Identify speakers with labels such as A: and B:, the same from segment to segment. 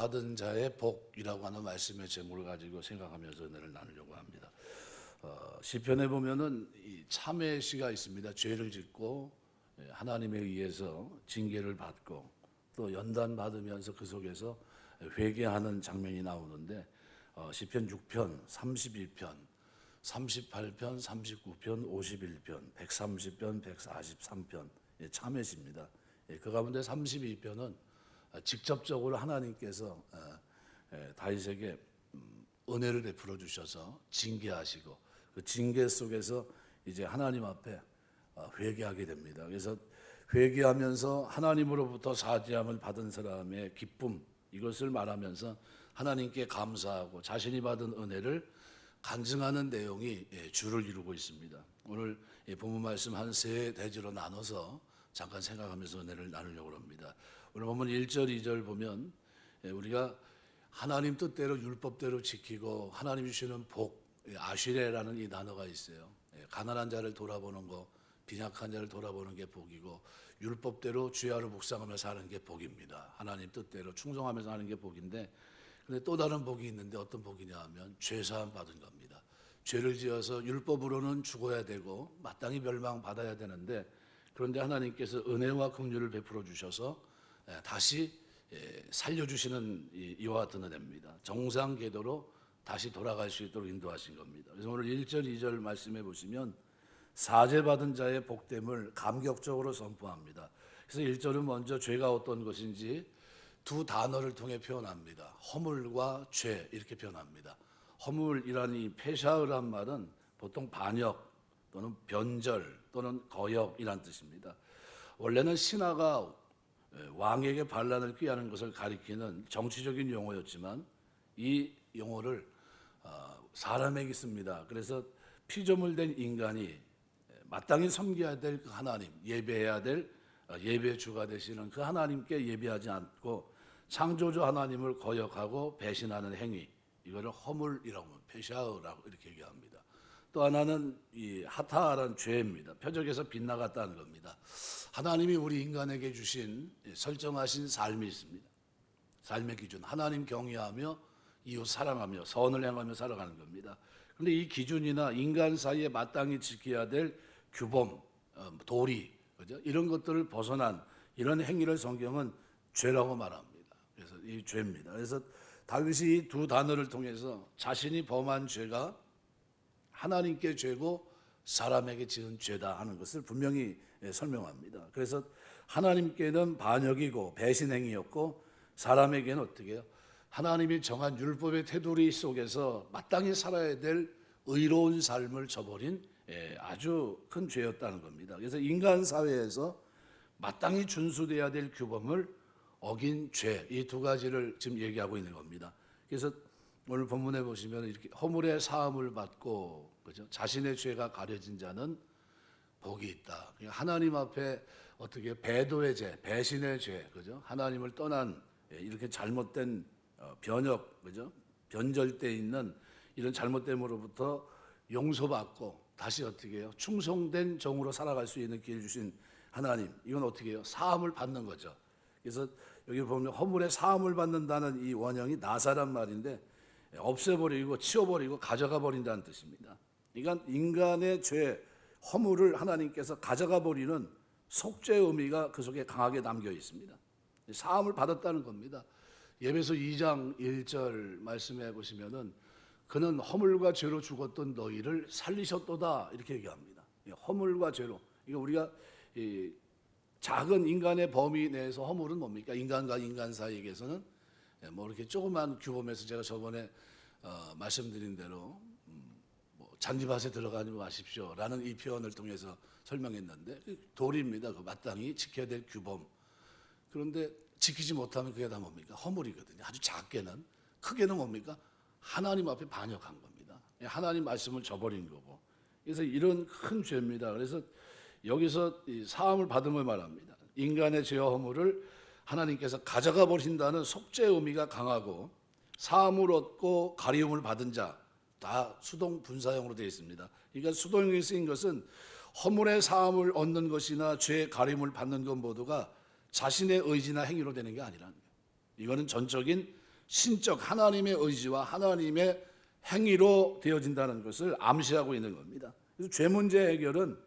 A: 받은 자의 복이라고 하는 말씀의 제목을 가지고 생각하면서 은혜를 나누려고 합니다. 시편에 보면은 이 참회시가 있습니다. 죄를 짓고 하나님에 의해서 징계를 받고 또 연단 받으면서 그 속에서 회개하는 장면이 나오는데 시편 6편, 31편, 38편, 39편, 51편, 130편, 143편 참회시입니다. 그 가운데 32편은 직접적으로 하나님께서 다윗에게 은혜를 베풀어 주셔서 징계하시고 그 징계 속에서 이제 하나님 앞에 회개하게 됩니다. 그래서 회개하면서 하나님으로부터 사죄함을 받은 사람의 기쁨, 이것을 말하면서 하나님께 감사하고 자신이 받은 은혜를 간증하는 내용이 주를 이루고 있습니다. 오늘 본문 말씀 한 세 대지로 나눠서 잠깐 생각하면서 은혜를 나누려고 합니다. 오늘 본문 1절, 2절 보면 우리가 하나님 뜻대로 율법대로 지키고 하나님 주시는 복, 아시레라는 이 단어가 있어요. 가난한 자를 돌아보는 거, 빈약한 자를 돌아보는 게 복이고 율법대로 주야로 묵상하며 사는 게 복입니다. 하나님 뜻대로 충성하면서 사는 게 복인데, 근데 또 다른 복이 있는데 어떤 복이냐 하면 죄사함 받은 겁니다. 죄를 지어서 율법으로는 죽어야 되고 마땅히 멸망받아야 되는데, 그런데 하나님께서 은혜와 긍휼을 베풀어 주셔서 다시 살려주시는 이와 같은 은혜입니다. 정상 궤도로 다시 돌아갈 수 있도록 인도하신 겁니다. 그래서 오늘 1절, 2절 말씀해 보시면 사죄받은 자의 복됨을 감격적으로 선포합니다. 그래서 1절은 먼저 죄가 어떤 것인지 두 단어를 통해 표현합니다. 허물과 죄, 이렇게 표현합니다. 허물이라는 이 페샤흐란 말은 보통 반역 또는 변절 또는 거역이란 뜻입니다. 원래는 신하가 왕에게 반란을 꾀하는 것을 가리키는 정치적인 용어였지만 이 용어를 사람에게 씁니다. 그래서 피조물 된 인간이 마땅히 섬겨야 될 그 하나님, 예배해야 될 예배의 주가 되시는 그 하나님께 예배하지 않고 창조주 하나님을 거역하고 배신하는 행위, 이거를 허물이라고 합니다. 페샤흐라고 이렇게 얘기합니다. 또 하나는 이 하타라는 죄입니다. 표적에서 빗나갔다는 겁니다. 하나님이 우리 인간에게 주신 설정하신 삶이 있습니다. 삶의 기준, 하나님 경외하며 이웃 사랑하며 선을 행하며 살아가는 겁니다. 그런데 이 기준이나 인간 사이에 마땅히 지켜야 될 규범, 도리, 그죠? 이런 것들을 벗어난 이런 행위를 성경은 죄라고 말합니다. 그래서 이 죄입니다. 그래서 다윗이 이 두 단어를 통해서 자신이 범한 죄가 하나님께 죄고 사람에게 지은 죄다 하는 것을 분명히 설명합니다. 그래서 하나님께는 반역이고 배신행위였고 사람에게는 어떻게 해요? 하나님이 정한 율법의 테두리 속에서 마땅히 살아야 될 의로운 삶을 저버린 아주 큰 죄였다는 겁니다. 그래서 인간 사회에서 마땅히 준수돼야 될 규범을 어긴 죄, 이 두 가지를 지금 얘기하고 있는 겁니다. 그래서 오늘 본문에 보시면 이렇게 허물의 사함을 받고, 그죠? 자신의 죄가 가려진 자는 복이 있다. 하나님 앞에 어떻게 배도의 죄, 배신의 죄, 그죠? 하나님을 떠난 이렇게 잘못된 변역, 그죠? 변절돼 있는 이런 잘못됨으로부터 용서받고 다시 어떻게 해요? 충성된 종으로 살아갈 수 있는 기회를 주신 하나님, 이건 어떻게 해요? 사함을 받는 거죠. 그래서 여기 보면 허물의 사함을 받는다는 이 원형이 나사란 말인데 없애버리고 치워버리고 가져가 버린다는 뜻입니다. 그러니까 인간의 죄, 허물을 하나님께서 가져가 버리는 속죄의 의미가 그 속에 강하게 담겨 있습니다. 사함을 받았다는 겁니다. 예배서 2장 1절 말씀해 보시면은 그는 허물과 죄로 죽었던 너희를 살리셨도다 이렇게 얘기합니다. 허물과 죄로. 이거 우리가 작은 인간의 범위 내에서 허물은 뭡니까? 인간과 인간 사이에서는 뭐 이렇게 조그만 규범에서 제가 저번에 말씀드린 대로 뭐 잔디밭에 들어가지 마십시오라는 이 표현을 통해서 설명했는데 도리입니다. 그 마땅히 지켜야 될 규범. 그런데 지키지 못하면 그게 다 뭡니까? 허물이거든요. 아주 작게는, 크게는 뭡니까? 하나님 앞에 반역한 겁니다. 하나님 말씀을 저버린 거고. 그래서 이런 큰 죄입니다. 그래서 여기서 이 사함을 받음을 말합니다. 인간의 죄와 허물을 하나님께서 가져가 버리신다는 속죄의 의미가 강하고, 사함을 얻고 가리움을 받은 자, 다 수동 분사형으로 되어 있습니다. 그러니까 수동형이 쓰인 것은 허물의 사함을 얻는 것이나 죄의 가리움을 받는 것 모두가 자신의 의지나 행위로 되는 게 아니라는 거예요. 이거는 전적인 신적 하나님의 의지와 하나님의 행위로 되어진다는 것을 암시하고 있는 겁니다. 그래서 죄 문제 해결은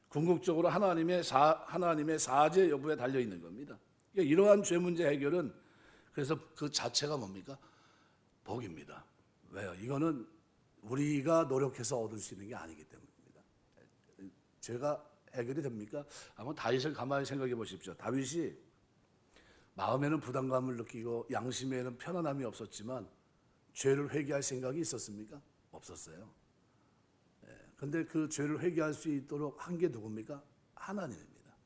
A: 궁극적으로 하나님의 사죄 여부에 달려 있는 겁니다. 그러니까 이러한 죄 문제 해결은 그래서 그 자체가 뭡니까? 복입니다. 왜요? 이거는 우리가 노력해서 얻을 수 있는 게 아니기 때문입니다. 죄가 해결이 됩니까? 한번 다윗을 가만히 생각해 보십시오. 다윗이 마음에는 부담감을 느끼고 양심에는 편안함이 없었지만 죄를 회개할 생각이 있었습니까? 없었어요. 그런데 그 죄를 회개할 수 있도록 한 게 누굽니까? 하나님입니다.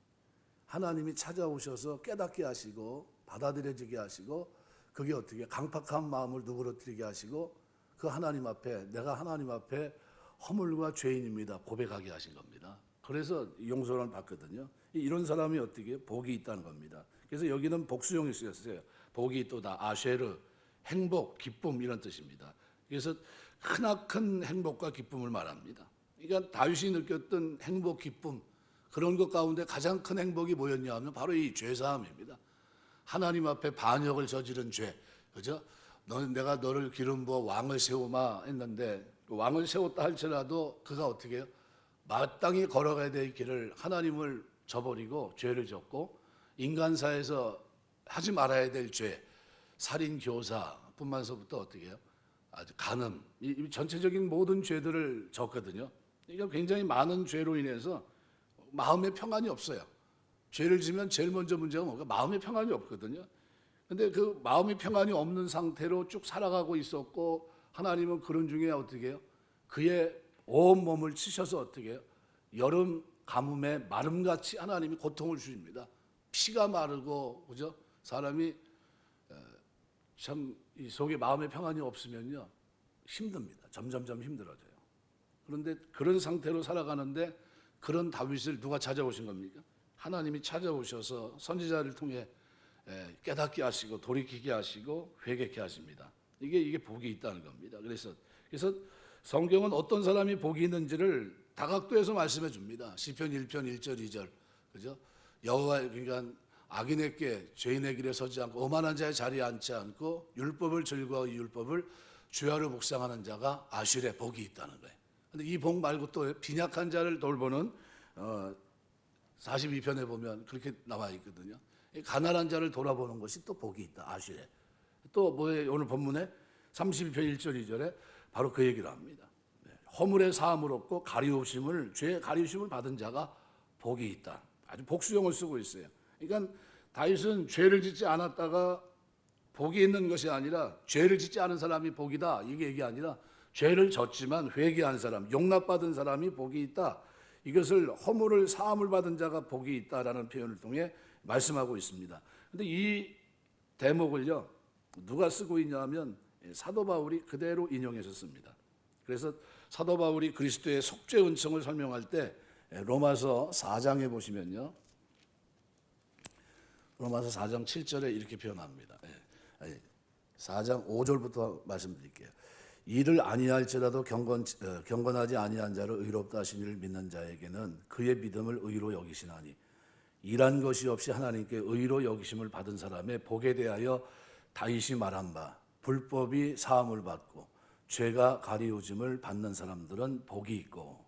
A: 하나님이 찾아오셔서 깨닫게 하시고 받아들여지게 하시고 그게 어떻게 강팍한 마음을 누그러뜨리게 하시고 그 하나님 앞에 내가 하나님 앞에 허물과 죄인입니다 고백하게 하신 겁니다. 그래서 용서를 받거든요. 이런 사람이 어떻게 복이 있다는 겁니다. 그래서 여기는 복수형이 쓰였어요. 복이 있도다. 아쉐르, 행복, 기쁨 이런 뜻입니다. 그래서 크나큰 행복과 기쁨을 말합니다. 그러니까 다윗이 느꼈던 행복, 기쁨 그런 것 가운데 가장 큰 행복이 뭐였냐 하면 바로 이 죄사함입니다. 하나님 앞에 반역을 저지른 죄, 그죠? 내가 너를 기름 부어 왕을 세우마 했는데 왕을 세웠다 할지라도 그가 어떻게 해요? 마땅히 걸어가야 될 길을 하나님을 저버리고 죄를 졌고 인간사에서 하지 말아야 될 죄, 살인, 교사뿐만서부터 어떻게 해요? 아주 간음, 이 전체적인 모든 죄들을 졌거든요. 그러니까 굉장히 많은 죄로 인해서 마음의 평안이 없어요. 죄를 지면 제일 먼저 문제가 뭔가 마음의 평안이 없거든요. 근데 그 마음의 평안이 없는 상태로 쭉 살아가고 있었고 하나님은 그런 중에 어떻게 해요? 그의 온 몸을 치셔서 어떻게 해요? 여름 가뭄에 마름같이 하나님이 고통을 주십니다. 피가 마르고 그죠? 사람이 참 이 속에 마음의 평안이 없으면요 힘듭니다. 점점점 힘들어져요. 그런데 그런 상태로 살아가는데 그런 다윗을 누가 찾아오신 겁니까? 하나님이 찾아오셔서 선지자를 통해 깨닫게 하시고 돌이키게 하시고 회개케 하십니다. 이게 복이 있다는 겁니다. 그래서 성경은 어떤 사람이 복이 있는지를 다각도에서 말씀해 줍니다. 시편 1편 1절 2절 그죠? 여호와 그러니까 악인에게 죄인의 길에 서지 않고 오만한 자의 자리에 앉지 않고 율법을 즐거워 이 율법을 주야로 묵상하는 자가 아실에 복이 있다는 거예요. 그런데 이 복 말고 또 빈약한 자를 돌보는 42편에 보면 그렇게 나와 있거든요. 가난한 자를 돌아보는 것이 또 복이 있다. 아실에. 또 뭐예요? 오늘 본문에 32편 1절 2절에 바로 그 얘기를 합니다. 허물의 사함을 얻고 죄의 가리우심을 받은 자가 복이 있다. 아주 복수형을 쓰고 있어요. 그러니까 다윗은 죄를 짓지 않았다가 복이 있는 것이 아니라 죄를 짓지 않은 사람이 복이다. 이게 얘기 아니라 죄를 졌지만 회개한 사람, 용납받은 사람이 복이 있다. 이것을 허물을 사함을 받은 자가 복이 있다라는 표현을 통해 말씀하고 있습니다. 그런데 이 대목을요 누가 쓰고 있냐면 사도 바울이 그대로 인용해서 씁니다. 그래서 사도 바울이 그리스도의 속죄 은총을 설명할 때 로마서 4장에 보시면요. 로마서 4장 7절에 이렇게 표현합니다. 4장 5절부터 말씀드릴게요. 이를 아니할지라도 경건하지 아니한 자를 의롭다 하신 이를 믿는 자에게는 그의 믿음을 의로 여기시나니 일한 것이 없이 하나님께 의로 여기심을 받은 사람의 복에 대하여 다윗이 말한 바 불법이 사함을 받고 죄가 가리우짐을 받는 사람들은 복이 있고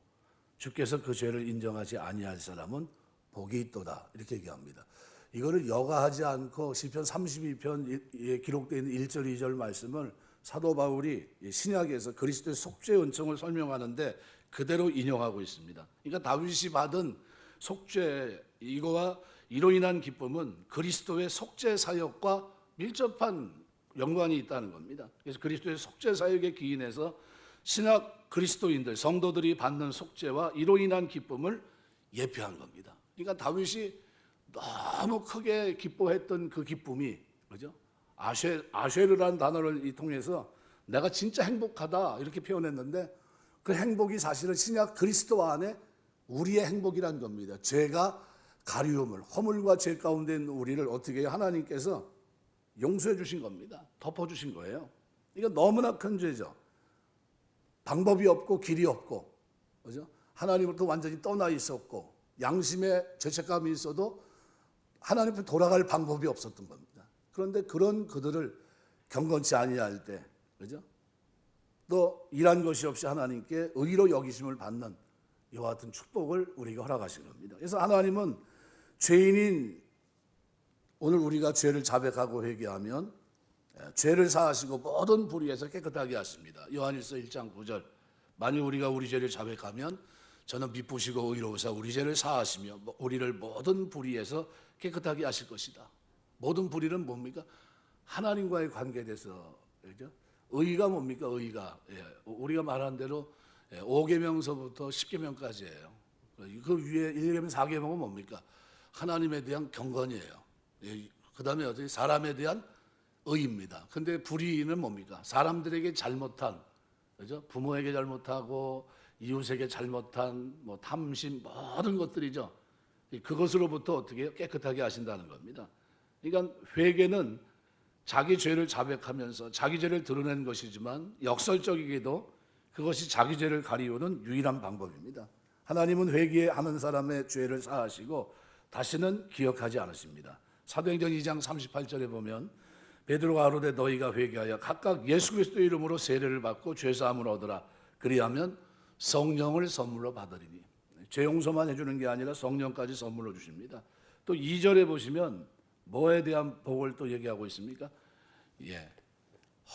A: 주께서 그 죄를 인정하지 아니할 사람은 복이 있도다. 이렇게 얘기합니다. 이거를 여과하지 않고 시편 32편에 기록되어 있는 1절 2절 말씀을 사도 바울이 신약에서 그리스도의 속죄 은총을 설명하는데 그대로 인용하고 있습니다. 그러니까 다윗이 받은 속죄 이거와 이로 인한 기쁨은 그리스도의 속죄 사역과 밀접한 연관이 있다는 겁니다. 그래서 그리스도의 속죄 사역에 기인해서 신약 그리스도인들 성도들이 받는 속죄와 이로 인한 기쁨을 예표한 겁니다. 그러니까 다윗이 너무 크게 기뻐했던 그 기쁨이 그죠? 아쉐르라는 단어를 통해서 내가 진짜 행복하다 이렇게 표현했는데 그 행복이 사실은 신약 그리스도 안에 우리의 행복이란 겁니다. 죄가 가리움을 허물과 죄 가운데 있는 우리를 어떻게 해요? 하나님께서 용서해 주신 겁니다. 덮어 주신 거예요. 이거 너무나 큰 죄죠. 방법이 없고 길이 없고 그죠? 하나님으로부터 완전히 떠나 있었고 양심에 죄책감이 있어도 하나님 앞에 돌아갈 방법이 없었던 겁니다. 그런데 그런 그들을 경건치 아니할 때, 그죠? 또 일한 것이 없이 하나님께 의로 여기심을 받는 이와 같은 축복을 우리에게 허락하신 겁니다. 그래서 하나님은 죄인인 오늘 우리가 죄를 자백하고 회개하면 죄를 사하시고 모든 불의에서 깨끗하게 하십니다. 요한일서 1장 9절 만일 우리가 우리 죄를 자백하면 저는 미쁘시고 의로우사 우리 죄를 사하시며 우리를 모든 불의에서 깨끗하게 하실 것이다. 모든 불의는 뭡니까? 하나님과의 관계에 대해서, 그죠? 의가 뭡니까? 의가, 우리가 말한 대로 5계명서부터 10계명까지예요. 그 위에 1계명, 4계명은 뭡니까? 하나님에 대한 경건이에요. 그 다음에 어떻게 사람에 대한 의입니다. 근데 불의는 뭡니까? 사람들에게 잘못한, 그죠? 부모에게 잘못하고 이웃에게 잘못한 뭐 탐심 모든 것들이죠. 그것으로부터 어떻게 깨끗하게 하신다는 겁니다. 그러니까 회개는 자기 죄를 자백하면서 자기 죄를 드러낸 것이지만 역설적이게도 그것이 자기 죄를 가리우는 유일한 방법입니다. 하나님은 회개하는 사람의 죄를 사하시고 다시는 기억하지 않으십니다. 사도행전 2장 38절에 보면 베드로가 가로되 너희가 회개하여 각각 예수 그리스도의 이름으로 세례를 받고 죄 사함을 얻으라. 그리하면 성령을 선물로 받으리니. 죄 용서만 해주는 게 아니라 성령까지 선물로 주십니다. 또 2절에 보시면 뭐에 대한 복을 또 얘기하고 있습니까?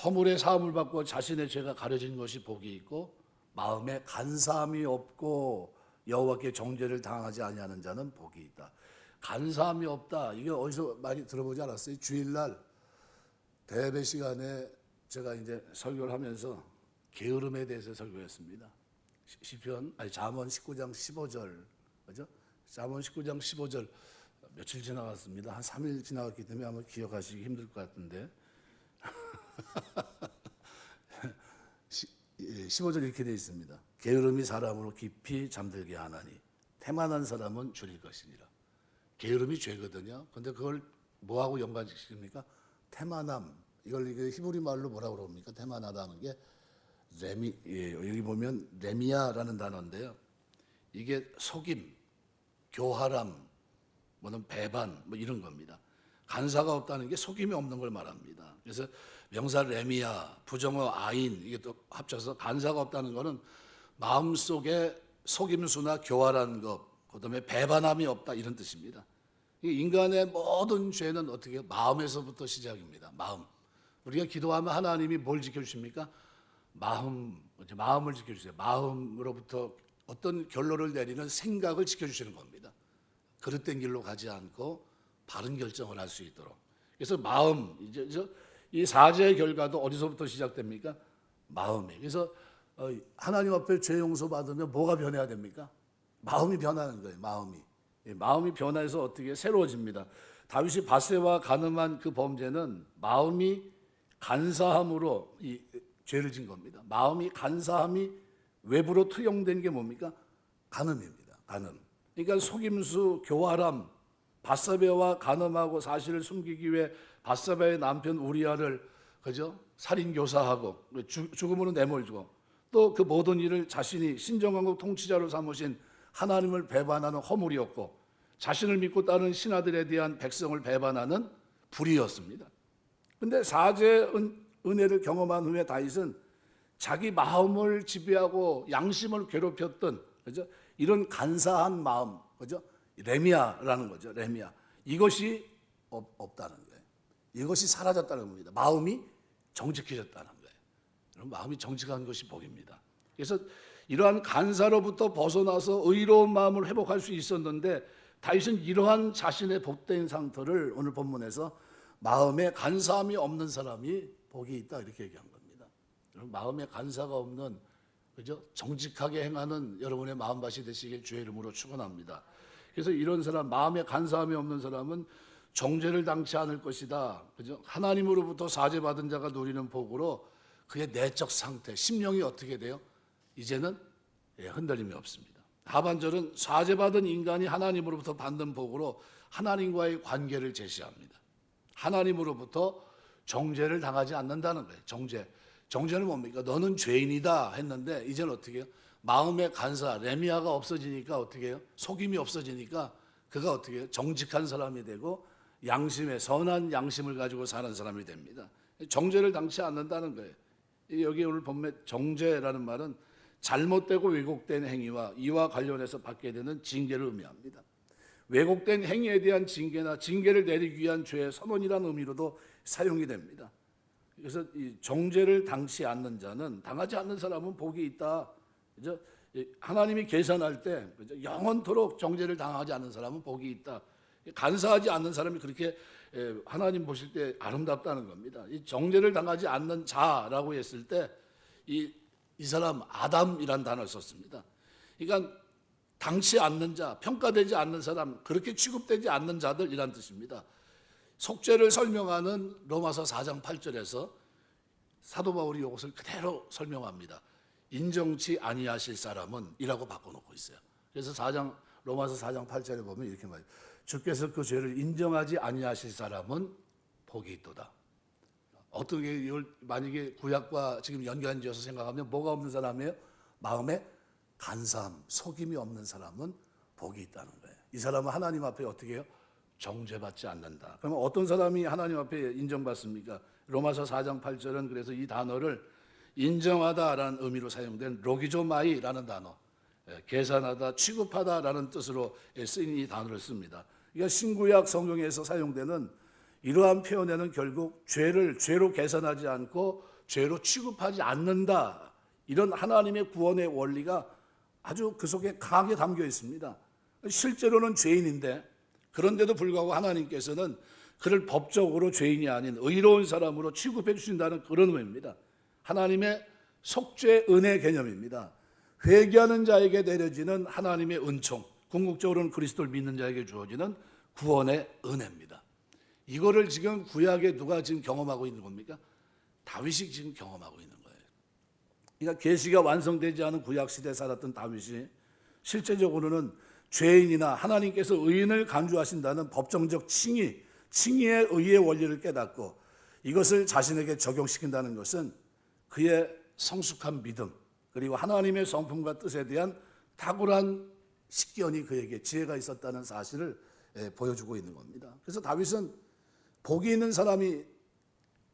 A: 허물의 사함을 받고 자신의 죄가 가려진 것이 복이 있고 마음에 간사함이 없고 여호와께 정죄를 당하지 아니하는 자는 복이 있다. 간사함이 없다. 이게 어디서 많이 들어보지 않았어요? 주일날 대배 시간에 제가 이제 설교를 하면서 게으름에 대해서 설교했습니다. 잠언 19장 15절, 그죠? 잠언 19장 15절 며칠 지나갔습니다. 한 3일 지나갔기 때문에 아마 기억하시기 힘들 것 같은데 15절 이렇게 되어 있습니다. 게으름이 사람으로 깊이 잠들게 하나니 태만한 사람은 줄일 것이니라. 게으름이 죄거든요. 근데 그걸 뭐하고 연관시킵니까? 태만함. 이걸 히브리 말로 뭐라고 그럽니까? 태만하다는 게 여기 보면 레미야라는 단어인데요. 이게 속임, 교활함, 뭐는 배반, 뭐 이런 겁니다. 간사가 없다는 게 속임이 없는 걸 말합니다. 그래서 명사 레미야, 부정어 아인 이게 또 합쳐서 간사가 없다는 거는 마음속에 속임수나 교활한 것, 그다음에 배반함이 없다 이런 뜻입니다. 인간의 모든 죄는 어떻게 마음에서부터 시작입니다. 마음. 우리가 기도하면 하나님이 뭘 지켜주십니까? 마음을 지켜주세요. 마음으로부터 어떤 결론을 내리는 생각을 지켜주시는 겁니다. 그릇된 길로 가지 않고 바른 결정을 할 수 있도록. 그래서 마음, 이 사죄의 결과도 어디서부터 시작됩니까? 마음에. 그래서 하나님 앞에 죄 용서 받으면 뭐가 변해야 됩니까? 마음이 변하는 거예요. 마음이 변해서 어떻게 새로워집니다. 다윗이 밧세바와 간음한 그 범죄는 마음이 간사함으로 이 죄를 진 겁니다. 마음이 간사함이 외부로 투영된 게 뭡니까? 간음입니다. 간음. 그러니까 속임수, 교활함, 밧세바와 간음하고 사실을 숨기기 위해 밧세바의 남편 우리아를 그죠? 살인 교사하고 죽음으로 내몰고 또 그 모든 일을 자신이 신정왕국 통치자로 삼으신 하나님을 배반하는 허물이었고 자신을 믿고 따르는 신하들에 대한 백성을 배반하는 불의였습니다. 그런데 사죄의 은혜를 경험한 후에 다윗은 자기 마음을 지배하고 양심을 괴롭혔던 그죠? 이런 간사한 마음, 그죠? 레미야라는 거죠. 레미야. 이것이 없다는 거예요. 이것이 사라졌다는 겁니다. 마음이 정직해졌다는 거예요. 여러분, 마음이 정직한 것이 복입니다. 그래서 이러한 간사로부터 벗어나서 의로운 마음을 회복할 수 있었는데 다윗은 이러한 자신의 복된 상태를 오늘 본문에서 마음에 간사함이 없는 사람이 복이 있다 이렇게 얘기한 겁니다. 여러분, 마음에 간사가 없는 그죠? 정직하게 행하는 여러분의 마음밭이 되시길 주의 이름으로 축원합니다. 그래서 이런 사람, 마음에 간사함이 없는 사람은 정죄를 당치 않을 것이다. 그죠? 하나님으로부터 사죄받은 자가 누리는 복으로 그의 내적 상태, 심령이 어떻게 돼요? 이제는 흔들림이 없습니다. 하반절은 사죄받은 인간이 하나님으로부터 받는 복으로 하나님과의 관계를 제시합니다. 하나님으로부터 정죄를 당하지 않는다는 거예요. 정죄는 뭡니까? 너는 죄인이다 했는데 이제는 어떻게 해요? 마음의 간사, 레미야가 없어지니까 어떻게 해요? 속임이 없어지니까 그가 어떻게 해요? 정직한 사람이 되고 양심의 선한 양심을 가지고 사는 사람이 됩니다. 정죄를 당치 않는다는 거예요. 여기 오늘 보면 정죄라는 말은 잘못되고 왜곡된 행위와 이와 관련해서 받게 되는 징계를 의미합니다. 왜곡된 행위에 대한 징계나 징계를 내리기 위한 죄의 선언이라는 의미로도 사용이 됩니다. 그래서 이 정죄를 당치 않는 자는, 당하지 않는 사람은 복이 있다. 그죠? 하나님이 계산할 때 영원토록 정죄를 당하지 않는 사람은 복이 있다. 간사하지 않는 사람이 그렇게 하나님 보실 때 아름답다는 겁니다. 이 정죄를 당하지 않는 자라고 했을 때 이 사람 아담이란 단어를 썼습니다. 그러니까 당치 않는 자, 평가되지 않는 사람, 그렇게 취급되지 않는 자들이란 뜻입니다. 속죄를 설명하는 로마서 4장 8절에서 사도 바울이 이것을 그대로 설명합니다. 인정치 아니하실 사람은 이라고 바꿔놓고 있어요. 그래서 로마서 4장 8절에 보면 이렇게 말해요. 주께서 그 죄를 인정하지 아니하실 사람은 복이 있도다. 어떻게 이걸 만약에 구약과 지금 연관지어서 생각하면 뭐가 없는 사람이에요? 마음에 간사함, 속임이 없는 사람은 복이 있다는 거예요. 이 사람은 하나님 앞에 어떻게 해요? 정죄받지 않는다. 그러면 어떤 사람이 하나님 앞에 인정받습니까? 로마서 4장 8절은 그래서 이 단어를 인정하다라는 의미로 사용된 로기조마이라는 단어, 계산하다, 취급하다라는 뜻으로 쓰인 이 단어를 씁니다. 그러니까 신구약 성경에서 사용되는 이러한 표현에는 결국 죄를 죄로 계산하지 않고 죄로 취급하지 않는다. 이런 하나님의 구원의 원리가 아주 그 속에 강하게 담겨 있습니다. 실제로는 죄인인데 그런데도 불구하고 하나님께서는 그를 법적으로 죄인이 아닌 의로운 사람으로 취급해 주신다는 그런 의미입니다. 하나님의 속죄 은혜 개념입니다. 회개하는 자에게 내려지는 하나님의 은총, 궁극적으로는 그리스도를 믿는 자에게 주어지는 구원의 은혜입니다. 이거를 지금 구약에 누가 지금 경험하고 있는 겁니까? 다윗이 지금 경험하고 있는 거예요. 그러니까 계시가 완성되지 않은 구약 시대에 살았던 다윗이 실제적으로는 죄인이나 하나님께서 의인을 간주하신다는 법정적 칭의의 의의 원리를 깨닫고 이것을 자신에게 적용시킨다는 것은 그의 성숙한 믿음, 그리고 하나님의 성품과 뜻에 대한 탁월한 식견이 그에게 지혜가 있었다는 사실을 보여주고 있는 겁니다. 그래서 다윗은 복이 있는 사람이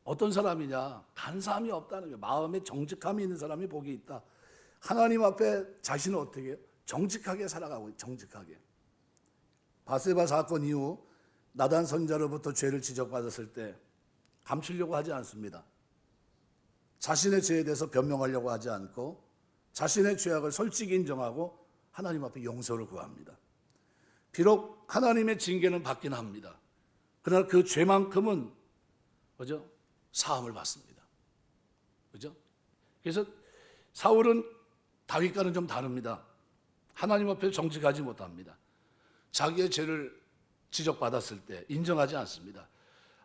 A: 어떤 사람이냐? 간사함이 없다는 거예요. 마음에 정직함이 있는 사람이 복이 있다. 하나님 앞에 자신을 어떻게 해요? 정직하게 살아가고 있어요. 정직하게. 바세바 사건 이후 나단 선자로부터 죄를 지적받았을 때 감추려고 하지 않습니다. 자신의 죄에 대해서 변명하려고 하지 않고 자신의 죄악을 솔직히 인정하고 하나님 앞에 용서를 구합니다. 비록 하나님의 징계는 받긴 합니다. 그러나 그 죄만큼은 그죠? 사함을 받습니다. 그죠? 그래서 사울은 다윗과는 좀 다릅니다. 하나님 앞에 정직하지 못합니다. 자기의 죄를 지적받았을 때 인정하지 않습니다.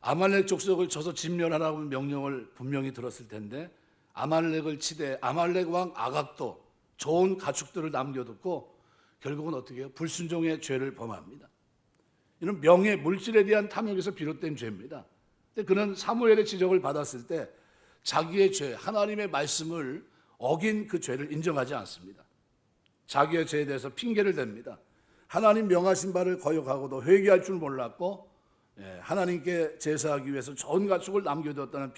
A: 아말렉 족속을 쳐서 진멸하라고 명령을 분명히 들었을 텐데 아말렉을 치되 아말렉 왕 아각도 좋은 가축들을 남겨두고 결국은 어떻게 해요? 불순종의 죄를 범합니다. 이는 명예, 물질에 대한 탐욕에서 비롯된 죄입니다. 근데 그는 사무엘의 지적을 받았을 때 자기의 죄, 하나님의 말씀을 어긴 그 죄를 인정하지 않습니다. 자기의 죄에 대해서 핑계를 댑니다. 하나님 명하신 바를 거역하고도 회개할 줄 몰랐고 하나님께 제사하기 위해서 좋은 가축을 남겨두었다는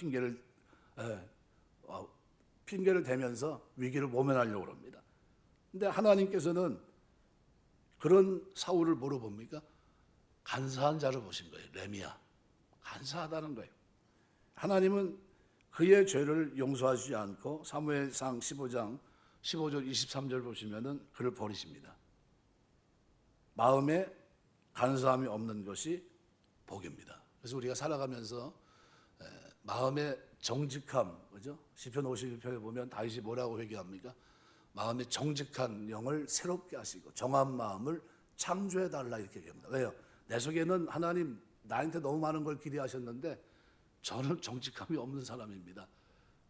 A: 핑계를 대면서 위기를 모면하려고 합니다. 근데 하나님께서는 그런 사울을 뭐로 봅니까? 간사한 자로 보신 거예요. 레미야. 간사하다는 거예요. 하나님은 그의 죄를 용서하지 않고 사무엘상 15장 15절 23절 보시면은 그를 버리십니다. 마음에 간사함이 없는 것이 복입니다. 그래서 우리가 살아가면서 마음의 정직함, 그죠? 시편 51편에 보면 다윗이 뭐라고 회개합니까? 마음의 정직한 영을 새롭게 하시고 정한 마음을 창조해 달라 이렇게 얘기합니다. 왜요? 내 속에는 하나님 나한테 너무 많은 걸 기대하셨는데 저는 정직함이 없는 사람입니다.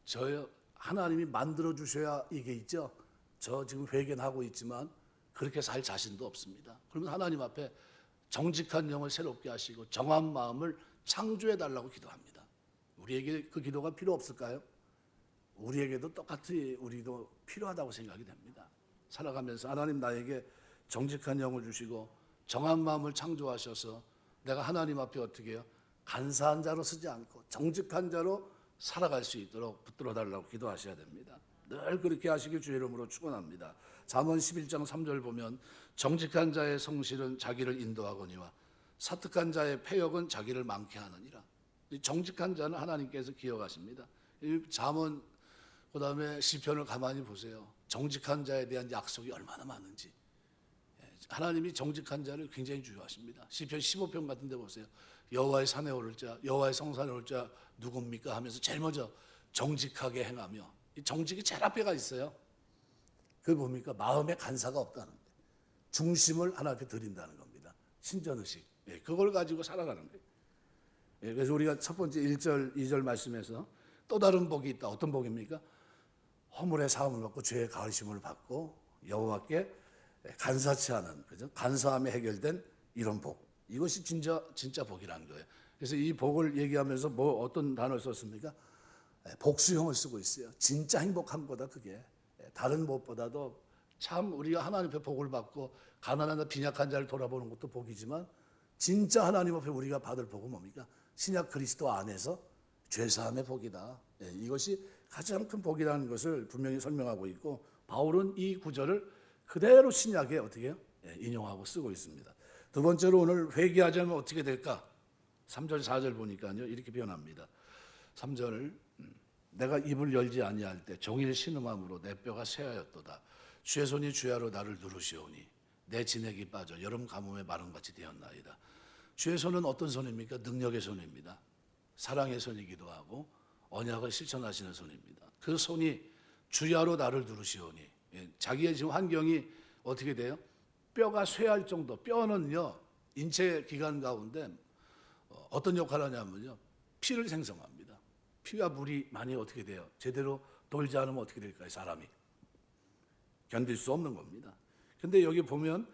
A: 저 하나님이 만들어 주셔야 이게 있죠. 저 지금 회개는 하고 있지만 그렇게 살 자신도 없습니다. 그러면 하나님 앞에 정직한 영을 새롭게 하시고 정한 마음을 창조해 달라고 기도합니다. 우리에게 그 기도가 필요 없을까요? 우리에게도 똑같이 우리도 필요하다고 생각이 됩니다. 살아가면서 하나님 나에게 정직한 영을 주시고 정한 마음을 창조하셔서 내가 하나님 앞에 어떻게 해요? 간사한 자로 서지 않고 정직한 자로 살아갈 수 있도록 붙들어 달라고 기도하셔야 됩니다. 늘 그렇게 하시길 주의 이름으로 축원합니다. 잠언 11장 3절 보면 정직한 자의 성실은 자기를 인도하거니와 사특한 자의 패역은 자기를 망케 하느니라. 이 정직한 자는 하나님께서 기억하십니다. 이 잠언 그다음에 시편을 가만히 보세요. 정직한 자에 대한 약속이 얼마나 많은지. 하나님이 정직한 자를 굉장히 중요하십니다. 시편 15편 같은 데 보세요. 여호와의 산에 오를 자, 여호와의 성산에 오를 자 누굽니까 하면서 제일 먼저 정직하게 행하며, 이 정직이 제일 앞에가 있어요. 그게 뭡니까? 마음에 간사가 없다는 거예요. 중심을 하나님께 드린다는 겁니다. 신전의식. 그걸 가지고 살아가는 거예요. 그래서 우리가 첫 번째 1절, 2절 말씀에서 또 다른 복이 있다. 어떤 복입니까? 허물의 사함을 받고 죄의 가르침을 받고 여호와께 간사치 않은, 그죠? 간사함에 해결된 이런 복. 이것이 진짜 복이라는 거예요. 그래서 이 복을 얘기하면서 어떤 단어를 썼습니까? 복수형을 쓰고 있어요. 진짜 행복함보다 그게 다른 무엇보다도 참 우리가 하나님 앞에 복을 받고 가난한 빈약한 자를 돌아보는 것도 복이지만 진짜 하나님 앞에 우리가 받을 복은 뭡니까? 신약 그리스도 안에서 죄사함의 복이다. 이것이 가장 큰 복이라는 것을 분명히 설명하고 있고, 바울은 이 구절을 그대로 신약에 어떻게 해요? 인용하고 쓰고 있습니다. 두 번째로 오늘 회개하자면 어떻게 될까? 3절 4절 보니까요 이렇게 표현합니다. 3절을 내가 입을 열지 아니할 때 종일 신음함으로 내 뼈가 쇠하였도다. 주의 손이 주야로 나를 누르시오니 내 진액이 빠져 여름 가뭄에 마름같이 되었나이다. 주의 손은 어떤 손입니까? 능력의 손입니다. 사랑의 손이기도 하고 언약을 실천하시는 손입니다. 그 손이 주야로 나를 누르시오니, 자기의 지금 환경이 어떻게 돼요? 뼈가 쇠할 정도. 뼈는요 인체 기관 가운데 어떤 역할을 하냐면요 피를 생성합니다. 피와 물이 많이 어떻게 돼요? 제대로 돌지 않으면 어떻게 될까요? 사람이 견딜 수 없는 겁니다. 근데 여기 보면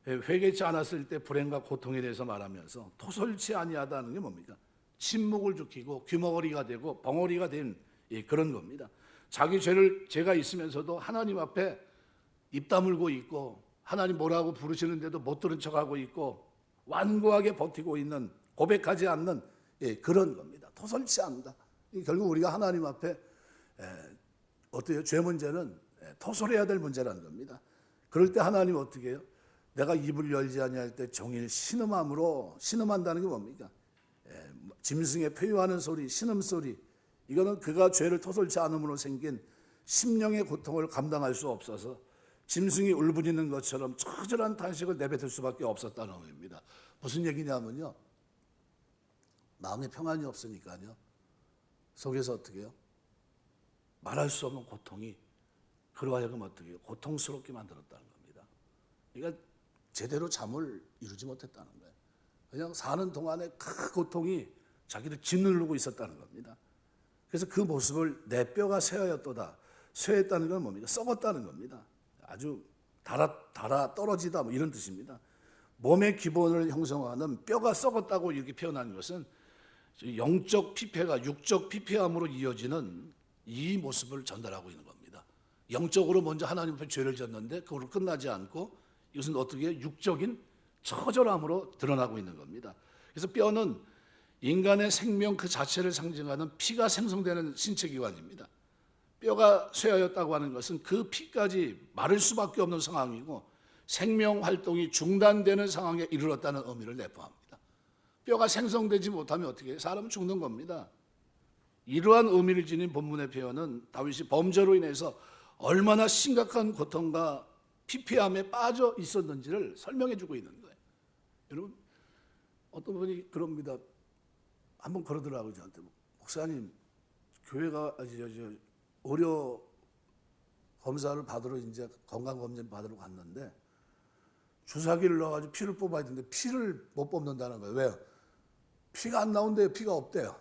A: 회개치 않았을 때 불행과 고통에 대해서 말하면서 토설치 아니하다는 게 뭡니까? 침묵을 죽이고 귀머거리가 되고 벙어리가 된 그런 겁니다. 자기 죄가 있으면서도 하나님 앞에 입 다물고 있고 하나님 뭐라고 부르시는데도 못 들은 척하고 있고 완고하게 버티고 있는, 고백하지 않는 그런 겁니다. 토설치 않는다. 결국 우리가 하나님 앞에 어때요? 죄 문제는 토설해야 될 문제라는 겁니다. 그럴 때 하나님 어떻게 해요? 내가 입을 열지 아니할 때 종일 신음함으로, 신음한다는 게 뭡니까? 짐승에 표유하는 소리, 신음소리. 이거는 그가 죄를 토설치 않음으로 생긴 심령의 고통을 감당할 수 없어서 짐승이 울부짖는 것처럼 처절한 탄식을 내뱉을 수밖에 없었다는 의미입니다. 무슨 얘기냐면요, 마음에 평안이 없으니까요 속에서 어떻게 해요? 말할 수 없는 고통이 그로 하여금 어떻게 해요? 고통스럽게 만들었다는 겁니다. 그러니까 제대로 잠을 이루지 못했다는 거예요. 그냥 사는 동안에 큰 고통이 자기를 짓누르고 있었다는 겁니다. 그래서 그 모습을 내 뼈가 쇠하였도다. 쇠했다는 건 뭡니까? 썩었다는 겁니다. 아주 달아 떨어지다 뭐 이런 뜻입니다. 몸의 기본을 형성하는 뼈가 썩었다고 이렇게 표현하는 것은 영적 피폐가 육적 피폐함으로 이어지는 이 모습을 전달하고 있는 겁니다. 영적으로 먼저 하나님 앞에 죄를 졌는데 그걸로 끝나지 않고 이것은 어떻게 육적인 처절함으로 드러나고 있는 겁니다. 그래서 뼈는 인간의 생명 그 자체를 상징하는 피가 생성되는 신체기관입니다. 뼈가 쇠하였다고 하는 것은 그 피까지 마를 수밖에 없는 상황이고 생명 활동이 중단되는 상황에 이르렀다는 의미를 내포합니다. 뼈가 생성되지 못하면 어떻게 해요? 사람은 죽는 겁니다. 이러한 의미를 지닌 본문의 표현은 다윗이 범죄로 인해서 얼마나 심각한 고통과 피폐함에 빠져 있었는지를 설명해 주고 있는 거예요. 여러분, 어떤 분이 그럽니다. 한번 그러더라고요, 저한테. 목사님, 교회가 의료 검사를 받으러 이제 건강검진 받으러 갔는데 주사기를 넣어가지고 피를 뽑아야 되는데 피를 못 뽑는다는 거예요. 왜요? 피가 안 나온대요. 피가 없대요.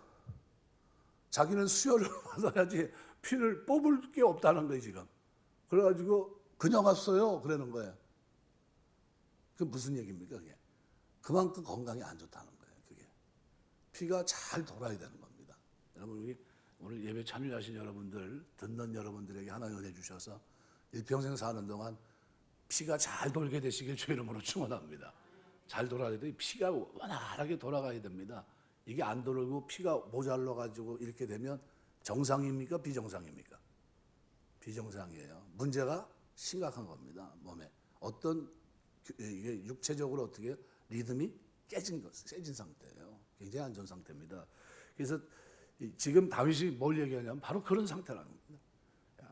A: 자기는 수혈을 받아야지 피를 뽑을 게 없다는 거예요, 지금. 그래가지고 그냥 왔어요. 그러는 거예요. 그게 무슨 얘기입니까, 그게? 그만큼 건강이 안 좋다는 거예요, 그게. 피가 잘 돌아야 되는 겁니다. 여러분, 오늘 예배 참여하신 여러분들, 듣는 여러분들에게 하나님 은혜 주셔서 일평생 사는 동안 피가 잘 돌게 되시길 주의 이름으로 축원합니다. 잘 돌아야 돼. 피가 원활하게 돌아가야 됩니다. 이게 안 돌고 피가 모자라가지고 이렇게 되면 정상입니까? 비정상입니까? 비정상이에요. 문제가 심각한 겁니다. 몸에 어떤 이게 육체적으로 어떻게 리듬이 깨진 것, 세진 상태예요. 굉장히 안 좋은 상태입니다. 그래서 지금 다윗이 뭘 얘기하냐면 바로 그런 상태라는 겁니다.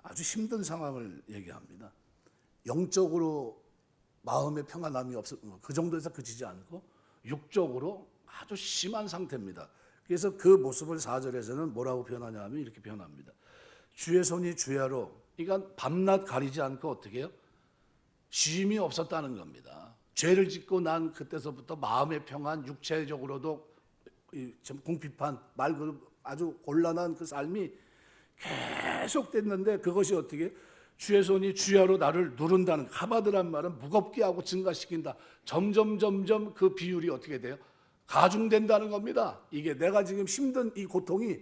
A: 아주 힘든 상황을 얘기합니다. 영적으로 마음의 평안함이 없어 그 정도에서 그치지 않고 육적으로 아주 심한 상태입니다. 그래서 그 모습을 4절에서는 뭐라고 표현하냐 하면 이렇게 표현합니다. 주의 손이 주야로, 그러니까 밤낮 가리지 않고 어떻게 해요? 쉼이 없었다는 겁니다. 죄를 짓고 난 그때서부터 마음의 평안, 육체적으로도 궁핍한 말 그대로 아주 곤란한 그 삶이 계속됐는데 그것이 어떻게 주의 손이 주야로 나를 누른다는, 카바드란 말은 무겁게 하고 증가시킨다. 점점 그 비율이 어떻게 돼요? 가중된다는 겁니다. 이게 내가 지금 힘든 이 고통이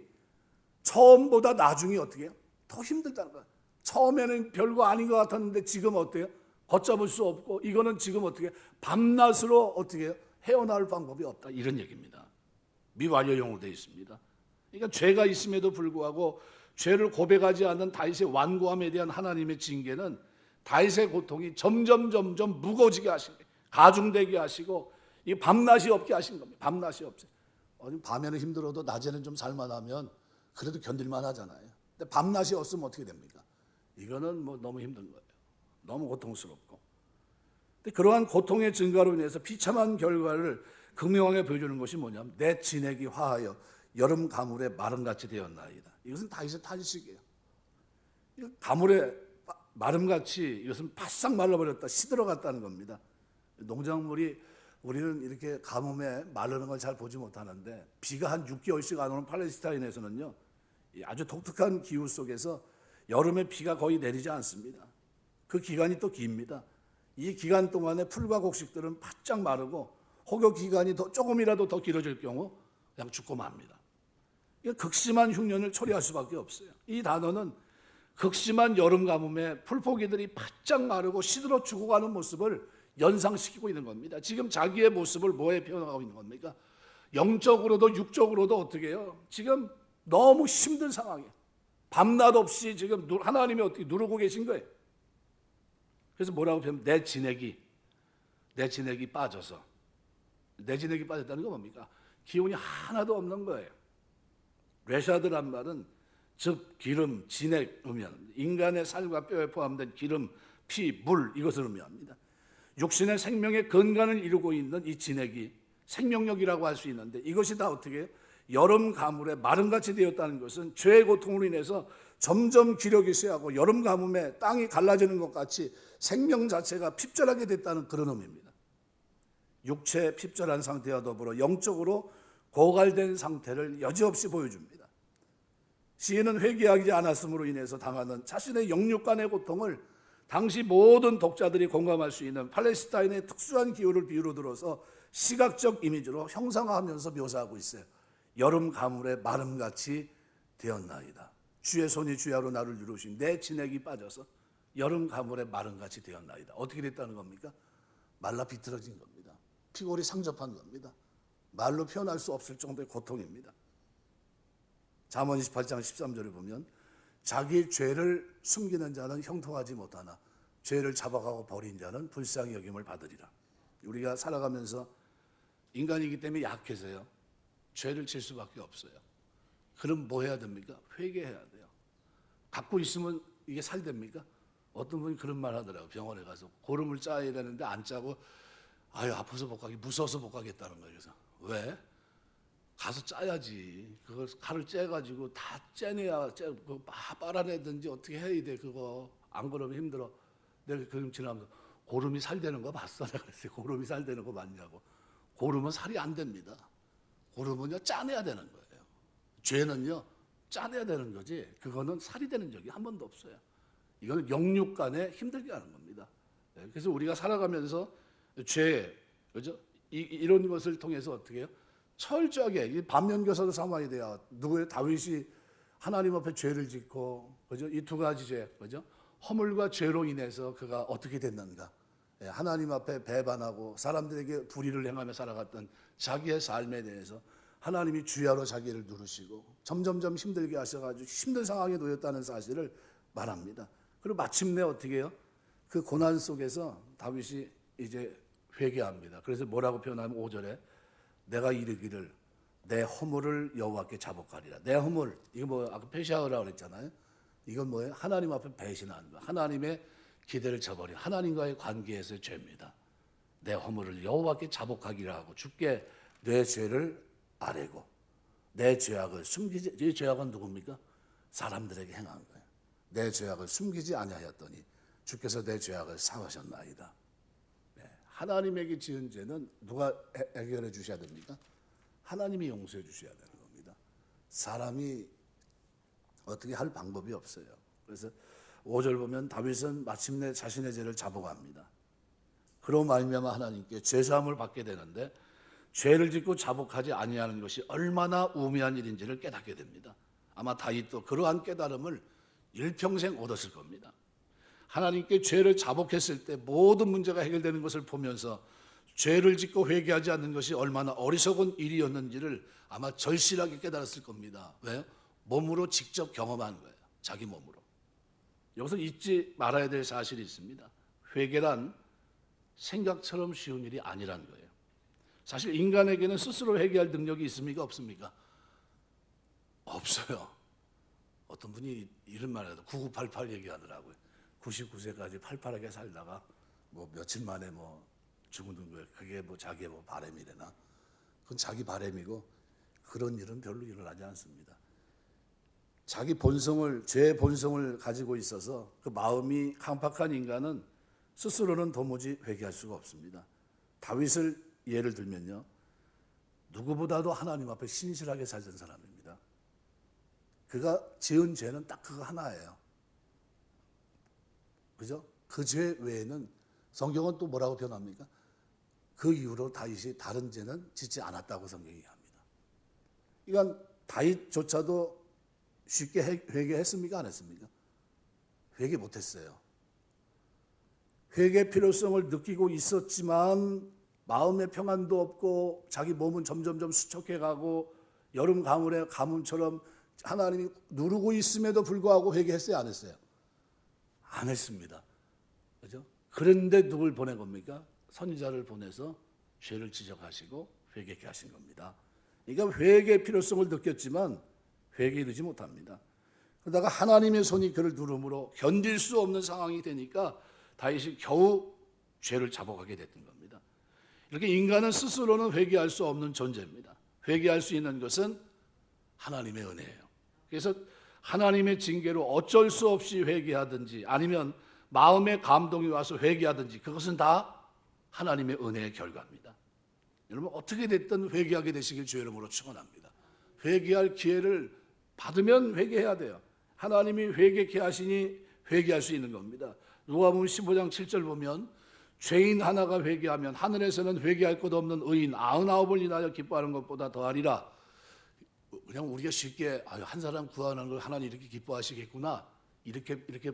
A: 처음보다 나중에 어떻게 해요? 더 힘들다는 거예요. 처음에는 별거 아닌 것 같았는데 지금 어때요? 걷잡을 수 없고 이거는 지금 어떻게 밤낮으로 어떻게 해요? 헤어나올 방법이 없다. 이런 얘기입니다. 미완료형으로 되어 있습니다. 그러니까 죄가 있음에도 불구하고 죄를 고백하지 않는 다윗의 완고함에 대한 하나님의 징계는 다윗의 고통이 점점 무거워지게 하신 거예요. 가중되게 하시고 이 밤낮이 없게 하신 겁니다. 밤낮이 없어요. 밤에는 힘들어도 낮에는 좀 살만하면 그래도 견딜만 하잖아요. 근데 밤낮이 없으면 어떻게 됩니까? 이거는 뭐 너무 힘든 거예요. 너무 고통스럽고. 근데 그러한 고통의 증가로 인해서 비참한 결과를 극명하게 보여주는 것이 뭐냐면 내 진액이 화하여 여름 가물에 마름같이 되었나이다. 이것은 다윗의 탄식이에요. 가물에 마름같이 이것은 바싹 말라버렸다, 시들어갔다는 겁니다. 농작물이 우리는 이렇게 가뭄에 마르는 걸 잘 보지 못하는데 비가 한 6개월씩 안 오는 팔레스타인에서는요, 아주 독특한 기후 속에서 여름에 비가 거의 내리지 않습니다. 그 기간이 또 깁니다. 이 기간 동안에 풀과 곡식들은 바짝 마르고 혹여 기간이 조금이라도 더 길어질 경우 그냥 죽고 맙니다. 극심한 흉년을 초래할 수밖에 없어요. 이 단어는 극심한 여름 가뭄에 풀포기들이 바짝 마르고 시들어 죽어가는 모습을 연상시키고 있는 겁니다. 지금 자기의 모습을 뭐에 표현하고 있는 겁니까? 영적으로도 육적으로도 어떻게 해요? 지금 너무 힘든 상황이에요. 밤낮 없이 지금 하나님이 어떻게 누르고 계신 거예요. 그래서 뭐라고 표현하면 내 진액이 빠져서, 내 진액이 빠졌다는 건 뭡니까? 기운이 하나도 없는 거예요. 레샤드란 말은 즉 기름, 진액 의미합니다. 인간의 살과 뼈에 포함된 기름, 피, 물 이것을 의미합니다. 육신의 생명의 근간을 이루고 있는 이 진액이 생명력이라고 할 수 있는데 이것이 다 어떻게 해요? 여름 가물에 마름같이 되었다는 것은 죄의 고통으로 인해서 점점 기력이 쇠하고 여름 가뭄에 땅이 갈라지는 것 같이 생명 자체가 핍절하게 됐다는 그런 의미입니다. 육체 핍절한 상태와 더불어 영적으로 고갈된 상태를 여지없이 보여줍니다. 시인은 회개하지 않았음으로 인해서 당하는 자신의 영육간의 고통을 당시 모든 독자들이 공감할 수 있는 팔레스타인의 특수한 기후를 비유로 들어서 시각적 이미지로 형상화하면서 묘사하고 있어요. 여름 가물에 마름같이 되었나이다. 주의 손이 주야로 나를 이루신 내 진액이 빠져서 여름 가물에 마름같이 되었나이다. 어떻게 됐다는 겁니까? 말라 비틀어진 겁니다. 피골이 상접한 겁니다. 말로 표현할 수 없을 정도의 고통입니다. 잠언 28장 13절에 보면 자기 죄를 숨기는 자는 형통하지 못하나 죄를 잡아가고 버린 자는 불쌍히 여김을 받으리라. 우리가 살아가면서 인간이기 때문에 약해서요, 죄를 질 수밖에 없어요. 그럼 뭐 해야 됩니까? 회개해야 돼요. 갖고 있으면 이게 살됩니까? 어떤 분이 그런 말 하더라고요. 병원에 가서 고름을 짜야 되는데 안 짜고 아유 아파서 못 가기, 무서워서 못 가겠다는 거예요. 그래서 왜? 가서 짜야지. 그걸 칼을 째가지고 다 째내야 빨아내든지 어떻게 해야 돼. 그거 안 그러면 힘들어. 내가 그럼 지나면서 고름이 살되는 거 봤어? 내가 그랬어요. 고름이 살되는 거 맞냐고. 고름은 살이 안 됩니다. 고름은요 짜내야 되는 거예요. 죄는요 짜내야 되는 거지. 그거는 살이 되는 적이 한 번도 없어요. 이거는 영육간에 힘들게 하는 겁니다. 그래서 우리가 살아가면서 죄, 그죠? 이런 것을 통해서 어떻게 해요? 철저하게 반면교사도 삼아야 돼요. 누구의 다윗이 하나님 앞에 죄를 짓고, 그죠? 이 두 가지 죄, 그죠? 허물과 죄로 인해서 그가 어떻게 됐는가? 하나님 앞에 배반하고 사람들에게 불의를 행하며 살아갔던 자기의 삶에 대해서 하나님이 주야로 자기를 누르시고 점점점 힘들게 하셔가지고 힘든 상황에 놓였다는 사실을 말합니다. 그리고 마침내 어떻게 해요? 그 고난 속에서 다윗이 이제 회개합니다. 그래서 뭐라고 표현하면 5절에 내가 이르기를 내 허물을 여호와께 자복하리라. 내 허물, 이거 뭐 아까 페시아라고 그랬잖아요. 이건 뭐예요? 하나님 앞에 배신하는 거, 하나님의 기대를 저버린 하나님과의 관계에서의 죄입니다. 내 허물을 여호와께 자복하기라 하고 주께 내 죄를 아뢰고 내 죄악을 숨기지. 이 죄악은 누굽니까? 사람들에게 행한 거예요. 내 죄악을 숨기지 아니하였더니 주께서 내 죄악을 사하셨나이다. 네. 하나님에게 지은 죄는 누가 해결해 주셔야 됩니까? 하나님이 용서해 주셔야 되는 겁니다. 사람이 어떻게 할 방법이 없어요. 그래서 5절 보면 다윗은 마침내 자신의 죄를 자복합니다. 그로 말미암아 하나님께 죄사함을 받게 되는데 죄를 짓고 자복하지 아니하는 것이 얼마나 우매한 일인지를 깨닫게 됩니다. 아마 다윗도 그러한 깨달음을 일평생 얻었을 겁니다. 하나님께 죄를 자복했을 때 모든 문제가 해결되는 것을 보면서 죄를 짓고 회개하지 않는 것이 얼마나 어리석은 일이었는지를 아마 절실하게 깨달았을 겁니다. 왜요? 몸으로 직접 경험한 거예요. 자기 몸으로. 여기서 잊지 말아야 될 사실이 있습니다. 회개란 생각처럼 쉬운 일이 아니라는 거예요. 사실 인간에게는 스스로 회개할 능력이 있습니까? 없습니까? 없어요. 어떤 분이 이런 말을 해도 9988 얘기하더라고요. 99세까지 팔팔하게 살다가 뭐 며칠 만에 뭐 죽는 거예요. 그게 뭐 자기의 뭐 바람이래나. 그건 자기 바람이고 그런 일은 별로 일어나지 않습니다. 자기 본성을, 죄의 본성을 가지고 있어서 그 마음이 강팍한 인간은 스스로는 도무지 회개할 수가 없습니다. 다윗을 예를 들면요. 누구보다도 하나님 앞에 신실하게 살던 사람입니다. 그가 지은 죄는 딱 그거 하나예요. 그죠? 그 죄 외에는 성경은 또 뭐라고 표현합니까? 그 이후로 다윗이 다른 죄는 짓지 않았다고 성경이 합니다. 그러니까 다윗조차도 쉽게 회개했습니까? 안 했습니까? 회개 못했어요. 회개 필요성을 느끼고 있었지만 마음의 평안도 없고 자기 몸은 점점점 수척해가고 여름 가물의 가뭄처럼 하나님이 누르고 있음에도 불구하고 회개했어요? 안 했어요? 안 했습니다. 그죠? 그런데 누굴 보낸 겁니까? 선지자를 보내서 죄를 지적하시고 회개케 하신 겁니다. 그러니까 회개의 필요성을 느꼈지만 회개되지 못합니다. 그러다가 하나님의 손이 그를 누름으로 견딜 수 없는 상황이 되니까 다윗이 겨우 죄를 자복하게 됐던 겁니다. 이렇게 인간은 스스로는 회개할 수 없는 존재입니다. 회개할 수 있는 것은 하나님의 은혜예요. 그래서 하나님의 징계로 어쩔 수 없이 회개하든지 아니면 마음의 감동이 와서 회개하든지 그것은 다 하나님의 은혜의 결과입니다. 여러분 어떻게 됐든 회개하게 되시길 주의 이름으로 축원합니다. 회개할 기회를 받으면 회개해야 돼요. 하나님이 회개케 하시니 회개할 수 있는 겁니다. 누가복음 15장 7절 보면 죄인 하나가 회개하면 하늘에서는 회개할 것 없는 의인 99을 인하여 기뻐하는 것보다 더하리라. 그냥 우리가 쉽게 한 사람 구하는 걸 하나님 이렇게 기뻐하시겠구나 이렇게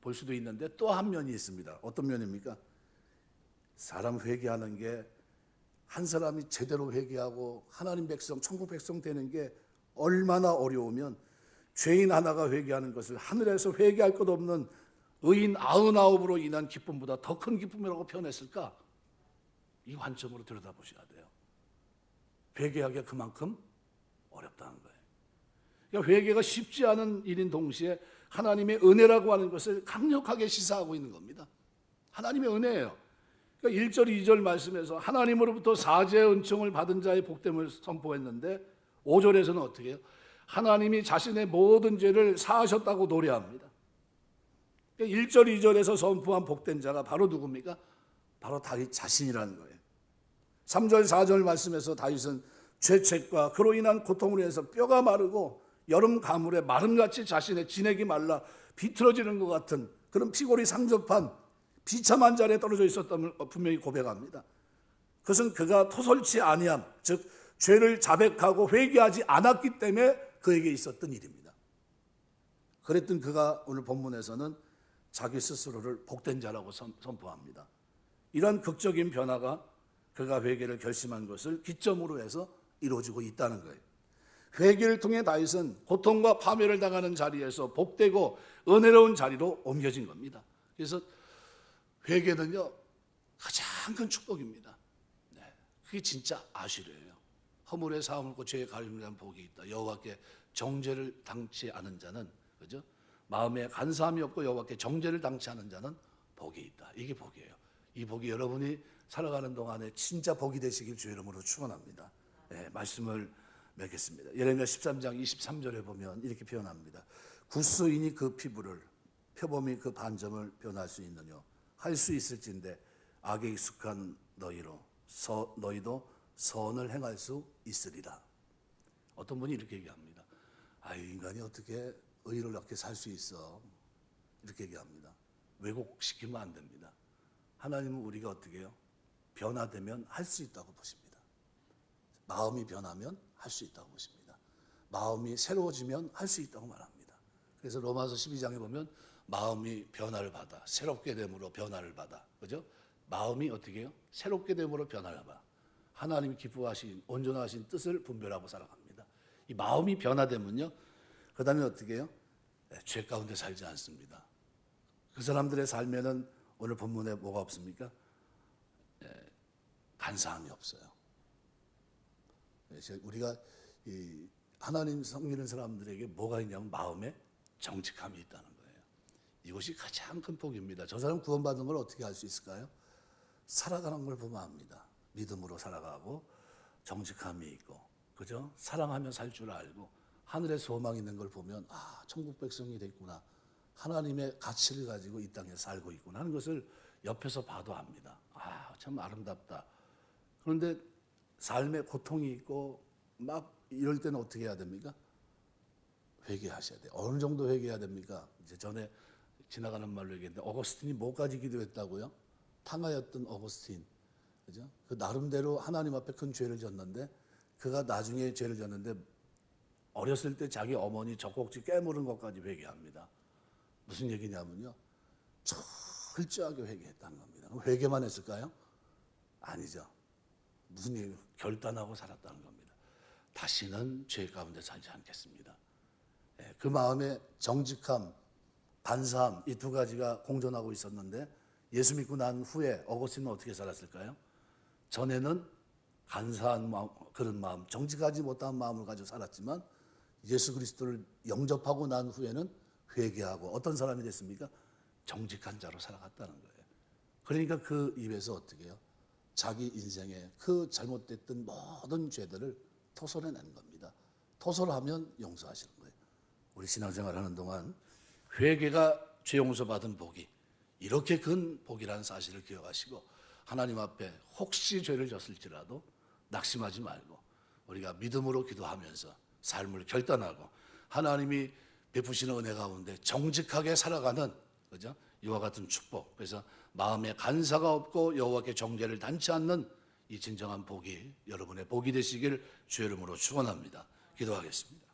A: 볼 수도 있는데 또 한 면이 있습니다. 어떤 면입니까? 사람 회개하는 게 한 사람이 제대로 회개하고 하나님 백성, 천국 백성 되는 게 얼마나 어려우면 죄인 하나가 회개하는 것을 하늘에서 회개할 것 없는 의인 99으로 인한 기쁨보다 더 큰 기쁨이라고 표현했을까? 이 관점으로 들여다보셔야 돼요. 회개하기가 그만큼 어렵다는 거예요. 그러니까 회개가 쉽지 않은 일인 동시에 하나님의 은혜라고 하는 것을 강력하게 시사하고 있는 겁니다. 하나님의 은혜예요. 그러니까 1절, 2절 말씀에서 하나님으로부터 사죄의 은총을 받은 자의 복됨을 선포했는데 5절에서는 어떻게 해요? 하나님이 자신의 모든 죄를 사하셨다고 노래합니다. 1절, 2절에서 선포한 복된 자가 바로 누굽니까? 바로 다윗 자신이라는 거예요. 3절, 4절 말씀에서 다윗은 죄책과 그로 인한 고통으로 인해서 뼈가 마르고 여름 가물에 마름같이 자신의 진액이 말라 비틀어지는 것 같은 그런 피골이 상접한 비참한 자리에 떨어져 있었다는 분명히 고백합니다. 그것은 그가 토설치 아니함, 즉 죄를 자백하고 회개하지 않았기 때문에 그에게 있었던 일입니다. 그랬던 그가 오늘 본문에서는 자기 스스로를 복된 자라고 선포합니다. 이러한 극적인 변화가 그가 회개를 결심한 것을 기점으로 해서 이루어지고 있다는 거예요. 회개를 통해 다윗은 고통과 파멸을 당하는 자리에서 복되고 은혜로운 자리로 옮겨진 겁니다. 그래서 회개는요 가장 큰 축복입니다. 네, 그게 진짜 아시레예요. 허물의 사함을 고 죄의 가림을 위한 복이 있다. 여호와께 정죄를 당치 않은 자는, 그죠? 마음에 간사함이 없고 여호와께 정죄를 당치 않은 자는 복이 있다. 이게 복이에요. 이 복이 여러분이 살아가는 동안에 진짜 복이 되시길 주의 이름으로 축원합니다. 네, 말씀을 맺겠습니다. 예레미야 13장 23절에 보면 이렇게 표현합니다. 구스인이 그 피부를, 표범이 그 반점을 변할 수 있느뇨. 할 수 있을진데 악에 익숙한 너희도 선을 행할 수 있으리라. 어떤 분이 이렇게 얘기합니다. 인간이 어떻게 의를 얻게 살 수 있어? 이렇게 얘기합니다. 왜곡시키면 안 됩니다. 하나님은 우리가 어떻게 해요? 변화되면 할 수 있다고 보십니다. 마음이 변하면 할 수 있다고 보십니다. 마음이 새로워지면 할 수 있다고 말합니다. 그래서 로마서 12장에 보면 마음이 변화를 받아, 새롭게 됨으로 변화를 받아, 그죠? 마음이 어떻게 해요? 새롭게 됨으로 변화를 받아. 하나님이 기뻐하신 온전하신 뜻을 분별하고 살아갑니다. 이 마음이 변화되면요, 그 다음에 어떻게 해요? 죄 가운데 살지 않습니다. 그 사람들의 삶에는 오늘 본문에 뭐가 없습니까? 간사함이 없어요. 우리가 하나님 섬기는 사람들에게 뭐가 있냐면 마음에 정직함이 있다는 거예요. 이것이 가장 큰 복입니다. 저 사람 구원받은 걸 어떻게 알 수 있을까요? 살아가는 걸 보면 압니다. 믿음으로 살아가고 정직함이 있고, 그죠? 사랑하며 살 줄 알고 하늘에 소망 있는 걸 보면 천국 백성이 됐구나. 하나님의 가치를 가지고 이 땅에 살고 있구나 하는 것을 옆에서 봐도 압니다. 참 아름답다. 그런데 삶에 고통이 있고 막 이럴 때는 어떻게 해야 됩니까? 회개하셔야 돼요. 어느 정도 회개해야 됩니까? 이제 전에 지나가는 말로 얘기했는데 어거스틴이 뭐까지 기도했다고요? 탕하였던 어거스틴, 그죠? 그 나름대로 하나님 앞에 큰 죄를 졌는데, 그가 나중에 죄를 졌는데 어렸을 때 자기 어머니 젖꼭지 깨물은 것까지 회개합니다. 무슨 얘기냐면요, 철저하게 회개했다는 겁니다. 회개만 했을까요? 아니죠. 무슨 얘기? 결단하고 살았다는 겁니다. 다시는 죄 가운데 살지 않겠습니다. 그 마음에 정직함, 간사함, 이 두 가지가 공존하고 있었는데, 예수 믿고 난 후에 어거스틴은 어떻게 살았을까요? 전에는 간사한 마음, 그런 마음, 정직하지 못한 마음을 가지고 살았지만 예수 그리스도를 영접하고 난 후에는 회개하고 어떤 사람이 됐습니까? 정직한 자로 살아갔다는 거예요. 그러니까 그 입에서 어떻게 해요? 자기 인생에 그 잘못됐던 모든 죄들을 토설해내는 겁니다. 토설하면 용서하시는 거예요. 우리 신앙생활 하는 동안 회개가 죄 용서받은 복이 이렇게 큰 복이라는 사실을 기억하시고, 하나님 앞에 혹시 죄를 졌을지라도 낙심하지 말고 우리가 믿음으로 기도하면서 삶을 결단하고 하나님이 베푸시는 은혜 가운데 정직하게 살아가는, 그죠? 이와 같은 축복. 그래서 마음에 간사가 없고 여호와께 정죄를 단치 않는 이 진정한 복이 여러분의 복이 되시길 주의 이름으로 축원합니다. 기도하겠습니다.